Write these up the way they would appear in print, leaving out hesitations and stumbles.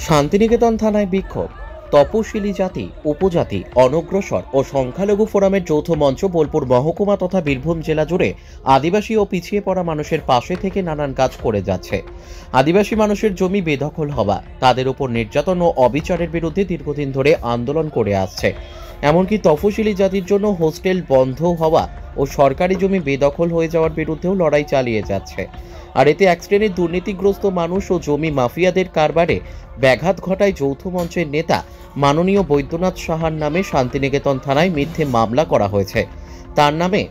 শান্তিনিকেতন থানায় বিক্ষোভ। তপশিলি জাতি, উপজাতি, অনগ্রসর ও সংখ্যালঘু ফোরামের যৌথ মঞ্চ বোলপুর মহকুমা তথা বীরভূম জেলা জুড়ে আদিবাসী ও পিছিয়ে পড়া মানুষের পাশে থেকে নানান কাজ করে যাচ্ছে। আদিবাসী মানুষের জমি বেদখল হওয়া, তাদের উপর নির্যাতন ও অবিচারের বিরুদ্ধে দীর্ঘদিন ধরে আন্দোলন করে আসছে। এমনকি তপশিলি জাতির জন্য হোস্টেল বন্ধ হওয়া ও সরকারি জমি বেদখল হয়ে যাওয়ার বিরুদ্ধেও লড়াই চালিয়ে যাচ্ছে। আর এতে এক শ্রেণীর দুর্নীতিগ্রস্ত মানুষ ও জমি মাফিয়াদের কারবারে ব্যাঘাত ঘটায় যৌথ মঞ্চের নেতা মাননীয় বৈদ্যনাথ সাহার নামে শান্তিনিকেতন থানায় মিথ্যে মামলা করা হয়েছে। তার নামে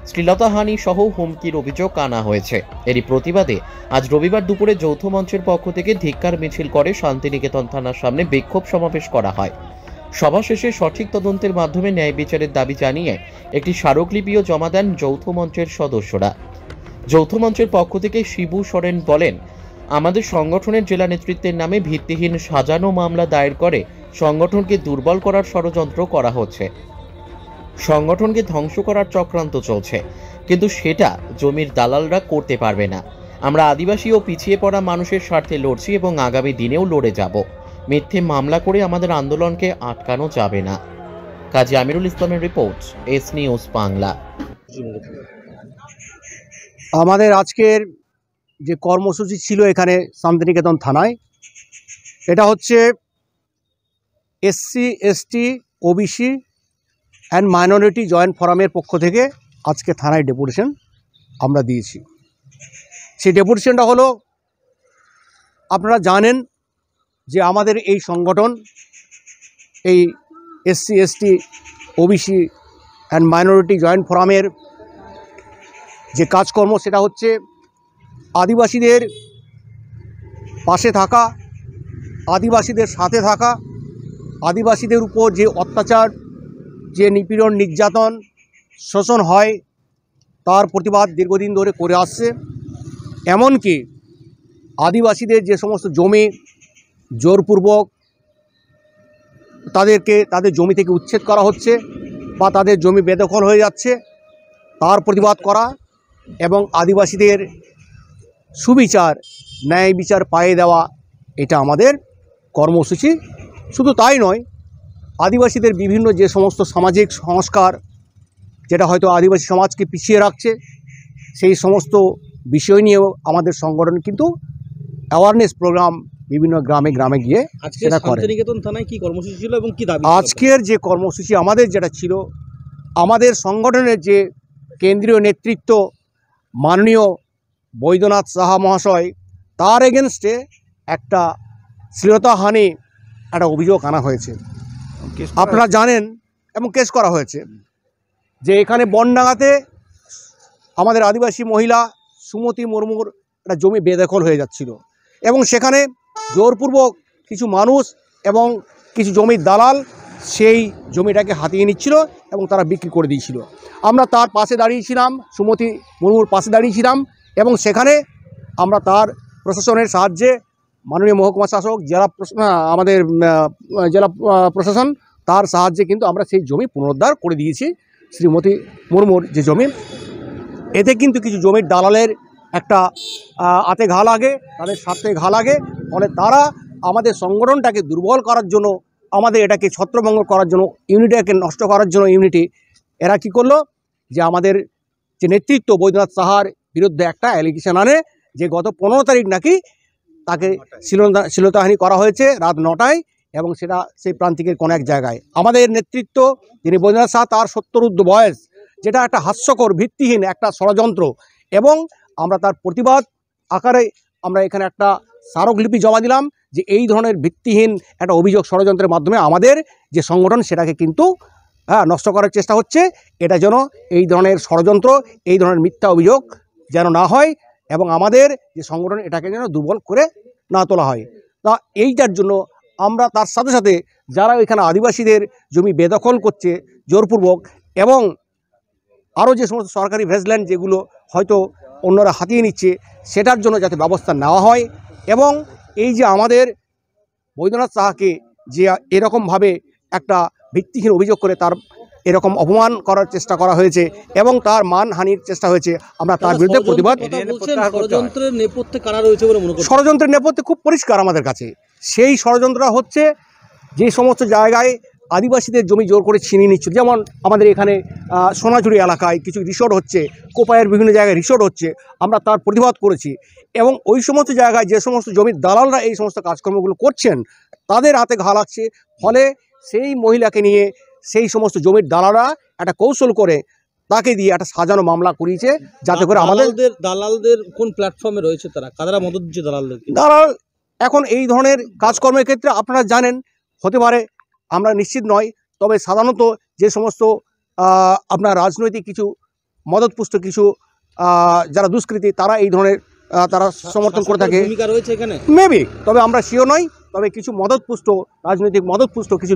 শ্লীলতাহানি সহ হুমকির অভিযোগ আনা হয়েছে। এরই প্রতিবাদে আজ রবিবার দুপুরে যৌথ মঞ্চের পক্ষ থেকে ধিক্কার মিছিল করে শান্তিনিকেতন থানার সামনে বিক্ষোভ সমাবেশ করা হয়। সভা শেষে সঠিক তদন্তের মাধ্যমে ন্যায় বিচারের দাবি জানিয়ে একটি স্মারকলিপিও জমা দেন যৌথ মঞ্চের সদস্যরা। যৌথ মঞ্চের পক্ষ থেকে শিবু সোরেন বলেন, আমাদের সংগঠনের জেলা নেতৃত্বের নামে ভিত্তিহীন সাজানো মামলা দায়ের করে সংগঠনকে দুর্বল করার ষড়যন্ত্র করা হচ্ছে। সংগঠনকে ধ্বংস করার চক্রান্ত চলছে, কিন্তু সেটা জমির দালালরা করতে পারবে না। আমরা আদিবাসী ও পিছিয়ে পড়া মানুষের স্বার্থে লড়ছি এবং আগামী দিনেও লড়ে যাব। মিথ্যে মামলা করে আমাদের আন্দোলনকে আটকানো যাবে না। কাজী আমিরুল ইসলামের রিপোর্ট, এস নিউজ বাংলা। আমাদের আজকের যে কর্মসূচি ছিল এখানে শান্তিনিকেতন থানায়, এটা হচ্ছে SC ST OBC and minority joint ফোরামের পক্ষ থেকে আজকে থানায় ডেপুটেশন আমরা দিয়েছি। সেই ডেপুটেশনটা হলো, আপনারা জানেন যে আমাদের এই সংগঠন, এই SC ST OBC and minority joint ফোরামের যে কাজকর্ম সেটা হচ্ছে আদিবাসীদের পাশে থাকা, আদিবাসীদের সাথে থাকা, আদিবাসীদের উপর যে অত্যাচার, যে নিপীড়ন, নির্যাতন, শোষণ হয় তার প্রতিবাদ দীর্ঘদিন ধরে করে আসছে। এমনকি আদিবাসীদের যে সমস্ত জমি জোরপূর্বক তাদের জমি থেকে উচ্ছেদ করা হচ্ছে বা তাদের জমি বেদখল হয়ে যাচ্ছে, তার প্রতিবাদ করা এবং আদিবাসীদের সুবিচার, ন্যায় বিচার পাইয়ে দেওয়া, এটা আমাদের কর্মসূচি। শুধু তাই নয়, আদিবাসীদের বিভিন্ন যে সমস্ত সামাজিক সংস্কার যেটা হয়তো আদিবাসী সমাজকে পিছিয়ে রাখছে, সেই সমস্ত বিষয় নিয়েও আমাদের সংগঠন কিন্তু অ্যাওয়ারনেস প্রোগ্রাম বিভিন্ন গ্রামে গ্রামে গিয়ে সেটা করে। শান্তিনিকেতন থানায় কি কর্মসূচি ছিল এবং কি দাবি? আজকের যে কর্মসূচি আমাদের যেটা ছিল, আমাদের সংগঠনের যে কেন্দ্রীয় নেতৃত্ব মাননীয় বৈদ্যনাথ সাহা মহাশয়, তার এগেনস্টে একটা শ্লীলতাহানি একটা অভিযোগ আনা হয়েছে। আপনারা জানেন এবং কেস করা হয়েছে যে এখানে বনডাঙ্গাতে আমাদের আদিবাসী মহিলা সুমতি মুর্মুর একটা জমি বেদখল হয়ে যাচ্ছিল এবং সেখানে জোরপূর্বক কিছু মানুষ এবং কিছু জমির দালাল সেই জমিটাকে হাতিয়ে নিচ্ছিল এবং তারা বিক্রি করে দিয়েছিল। আমরা তার পাশে দাঁড়িয়েছিলাম, সুমতি মুর্মুর পাশে দাঁড়িয়েছিলাম এবং সেখানে আমরা তার প্রশাসনের সাহায্যে, মাননীয় মহকুমা শাসক, আমাদের জেলা প্রশাসন, তার সাহায্যে কিন্তু আমরা সেই জমি পুনরুদ্ধার করে দিয়েছি। শ্রীমতী মুর্মুর যে জমি, এতে কিন্তু কিছু জমির দালালের একটা হাতে ঘা লাগে, তাদের স্বার্থে ঘা লাগে। ফলে তারা আমাদের সংগঠনটাকে দুর্বল করার জন্য, আমাদের এটাকে ছত্রভঙ্গ করার জন্য, ইউনিটিকে নষ্ট করার জন্য, এরা কি করলো যে আমাদের যে নেতৃত্ব বৈদ্যনাথ সাহার বিরুদ্ধে একটা অ্যালিগেশন আনে যে গত 15 তারিখ নাকি তাকে শ্লীলতাহানি করা হয়েছে রাত 9টায় এবং সেটা সেই প্রান্তিকের কোনো এক জায়গায়। আমাদের নেতৃত্ব যিনি বৈদ্যনাথ সাহা, তার 70 বয়স, যেটা একটা হাস্যকর, ভিত্তিহীন একটা ষড়যন্ত্র, এবং আমরা তার প্রতিবাদ আকারে আমরা এখানে একটা স্মারকলিপি জমা দিলাম যে এই ধরনের ভিত্তিহীন একটা অভিযোগ, ষড়যন্ত্রের মাধ্যমে আমাদের যে সংগঠন সেটাকে কিন্তু নষ্ট করার চেষ্টা হচ্ছে। এটা যেন এই ধরনের ষড়যন্ত্র, এই ধরনের মিথ্যা অভিযোগ যেন না হয় এবং আমাদের যে সংগঠন এটাকে যেন দুর্বল করে না তোলা হয়। তা এইটার জন্য আমরা তার সাথে সাথে যারা এখানে আদিবাসীদের জমি বেদখল করছে জোরপূর্বক এবং আরও যে সমস্ত সরকারি ভেজল্যান্ড যেগুলো হয়তো অন্যরা হাতিয়ে নিচ্ছে, সেটার জন্য যাতে ব্যবস্থা নেওয়া হয় এবং এই যে আমাদের বৈদ্যনাথ সাহাকে যে এরকমভাবে একটা ভিত্তিহীন অভিযোগ করে তার এরকম অপমান করার চেষ্টা করা হয়েছে এবং তার মানহানির চেষ্টা হয়েছে, আমরা তার বিরুদ্ধে প্রতিবাদ। ষড়যন্ত্রের নেপথ্যে কারা রয়েছে বলে মনে করছেন? ষড়যন্ত্রের নেপথ্যে খুব পরিষ্কার আমাদের কাছে, সেই ষড়যন্ত্রটা হচ্ছে যে সমস্ত জায়গায় আদিবাসীদের জমি জোর করে ছিনিয়ে নিচ্ছে, যেমন আমাদের এখানে সোনাঝুরি এলাকায় কিছু রিসোর্ট হচ্ছে, কোপায়ের বিভিন্ন জায়গায় রিসোর্ট হচ্ছে, আমরা তার প্রতিবাদ করেছি। এবং ওই সমস্ত জায়গায় যে সমস্ত জমির দালালরা এই সমস্ত কাজকর্মগুলো করছেন তাদের হাতে ঘা লাগছে, ফলে সেই মহিলাকে নিয়ে সেই সমস্ত জমির দালালরা একটা কৌশল করে তাকে দিয়ে একটা সাজানো মামলা করিয়েছে, যাতে করে আমাদের দালালদের কোন প্ল্যাটফর্মে রয়েছে, তারা কারা মদত দিচ্ছে দালালদেরকে? দালাল এখন এই ধরনের কাজকর্মের ক্ষেত্রে আপনারা জানেন, হতে পারে, আমরা নিশ্চিত নয়, তবে সাধারণত যে সমস্ত আপনার রাজনৈতিক কিছু মদতপুষ্ট কিছু যারা দুষ্কৃতী তারা এই ধরনের তারা সমর্থন করে থাকে, ভূমিকা রয়েছে এখানে মেবি, তবে আমরা শিওর নই, তবে কিছু মদতপুষ্ট রাজনৈতিক মদতপুষ্ট কিছু